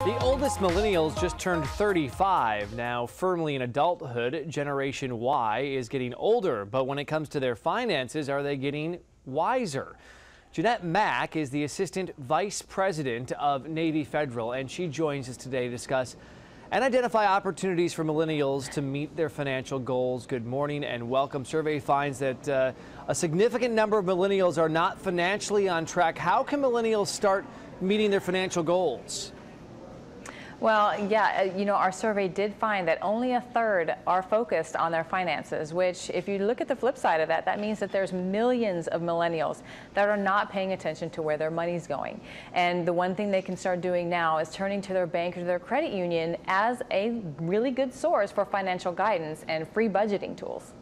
The oldest millennials just turned 35. Now firmly in adulthood, Generation Y is getting older, but when it comes to their finances, are they getting wiser? Jeanette Mack is the Assistant Vice President of Navy Federal, and she joins us today to discuss and identify opportunities for millennials to meet their financial goals. Good morning and welcome. Survey finds that a significant number of millennials are not financially on track. How can millennials start meeting their financial goals? Well, yeah, our survey did find that only a third are focused on their finances, which if you look at the flip side of that, that means that there's millions of millennials that are not paying attention to where their money's going. And the one thing they can start doing now is turning to their bank or their credit union as a really good source for financial guidance and free budgeting tools.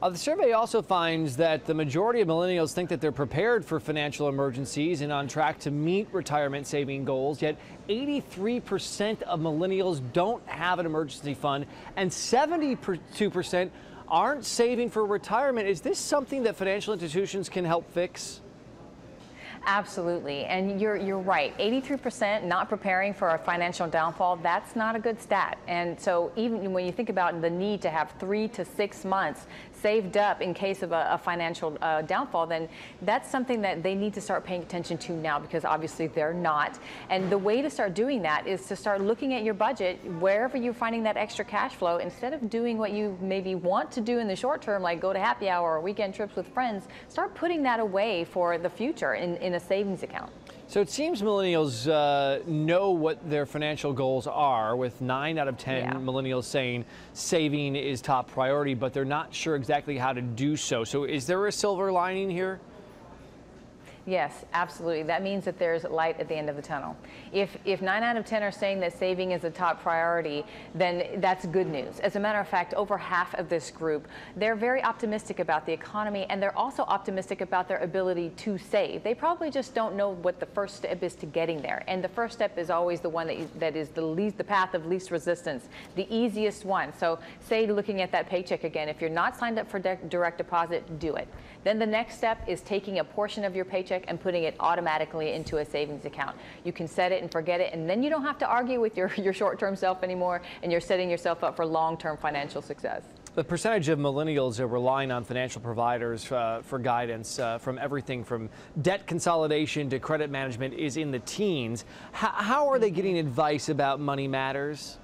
The survey also finds that the majority of millennials think that they're prepared for financial emergencies and on track to meet retirement saving goals, yet 83% of millennials don't have an emergency fund and 72% aren't saving for retirement. Is this something that financial institutions can help fix? Absolutely, and you're right. 83% not preparing for a financial downfall, that's not a good stat. And so even when you think about the need to have 3 to 6 months saved up in case of a financial downfall, then that's something that they need to start paying attention to now, because obviously they're not. And the way to start doing that is to start looking at your budget wherever you're finding that extra cash flow. Instead of doing what you maybe want to do in the short term, like go to happy hour or weekend trips with friends, start putting that away for the future in a savings account. So it seems millennials know what their financial goals are, with 9 out of 10 millennials saying saving is top priority, but they're not sure exactly how to do so. So is there a silver lining here? Yes, absolutely. That means that there's light at the end of the tunnel. If 9 out of 10 are saying that saving is a top priority, then that's good news. As a matter of fact, over half of this group, they're very optimistic about the economy, and they're also optimistic about their ability to save. They probably just don't know what the first step is to getting there. And the first step is always the one that is the path of least resistance, the easiest one. So say looking at that paycheck again, if you're not signed up for direct deposit, do it. Then the next step is taking a portion of your paycheck and putting it automatically into a savings account. You can set it and forget it, and then you don't have to argue with your short-term self anymore, and you're setting yourself up for long-term financial success. The percentage of millennials are relying on financial providers for guidance from everything from debt consolidation to credit management is in the teens. How are they getting advice about money matters?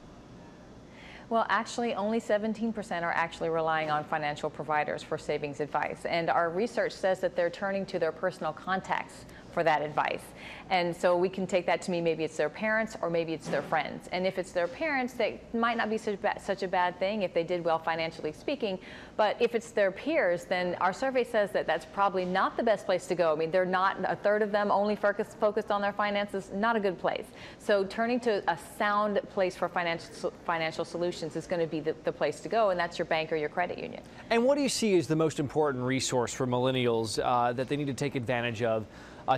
Well, actually, only 17% are actually relying on financial providers for savings advice. And our research says that they're turning to their personal contacts for that advice. And so we can take that to mean maybe it's their parents or maybe it's their friends. And if it's their parents, that might not be such a bad thing if they did well financially speaking. But if it's their peers, then our survey says that that's probably not the best place to go. I mean, they're not, a third of them only focused on their finances, not a good place. So turning to a sound place for financial solutions is going to be the place to go, and that's your bank or your credit union. And what do you see as the most important resource for millennials that they need to take advantage of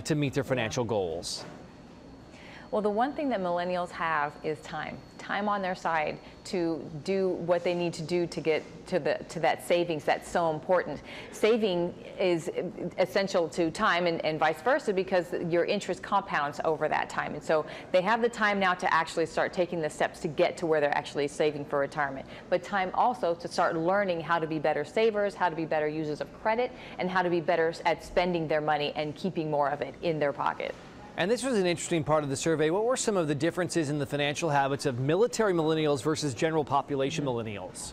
to meet their financial goals? Well, the one thing that millennials have is time on their side to do what they need to do to get to that savings that's so important. Saving is essential to time and vice versa, because your interest compounds over that time. And so they have the time now to actually start taking the steps to get to where they're actually saving for retirement. But time also to start learning how to be better savers, how to be better users of credit, and how to be better at spending their money and keeping more of it in their pocket. And this was an interesting part of the survey. What were some of the differences in the financial habits of military millennials versus general population millennials?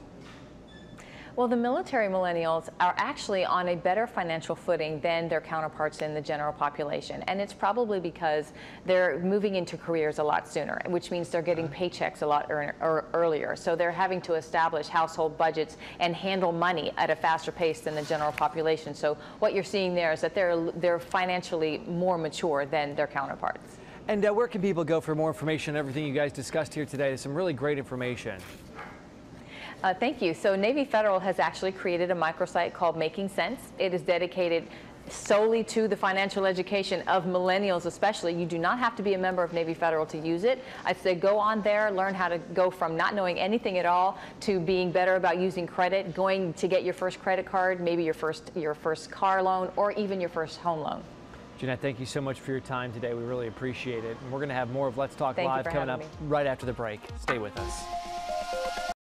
Well, the military millennials are actually on a better financial footing than their counterparts in the general population. And it's probably because they're moving into careers a lot sooner, which means they're getting paychecks a lot earlier. So they're having to establish household budgets and handle money at a faster pace than the general population. So what you're seeing there is that they're financially more mature than their counterparts. And where can people go for more information on everything you guys discussed here today? There's some really great information. Thank you. So Navy Federal has actually created a microsite called Making Sense. It is dedicated solely to the financial education of millennials especially. You do not have to be a member of Navy Federal to use it. I'd say go on there, learn how to go from not knowing anything at all to being better about using credit, going to get your first credit card, maybe your first car loan, or even your first home loan. Jeanette, thank you so much for your time today. We really appreciate it. And we're going to have more of Let's Talk Thank you Live for coming up having me. right after the break. Stay with us.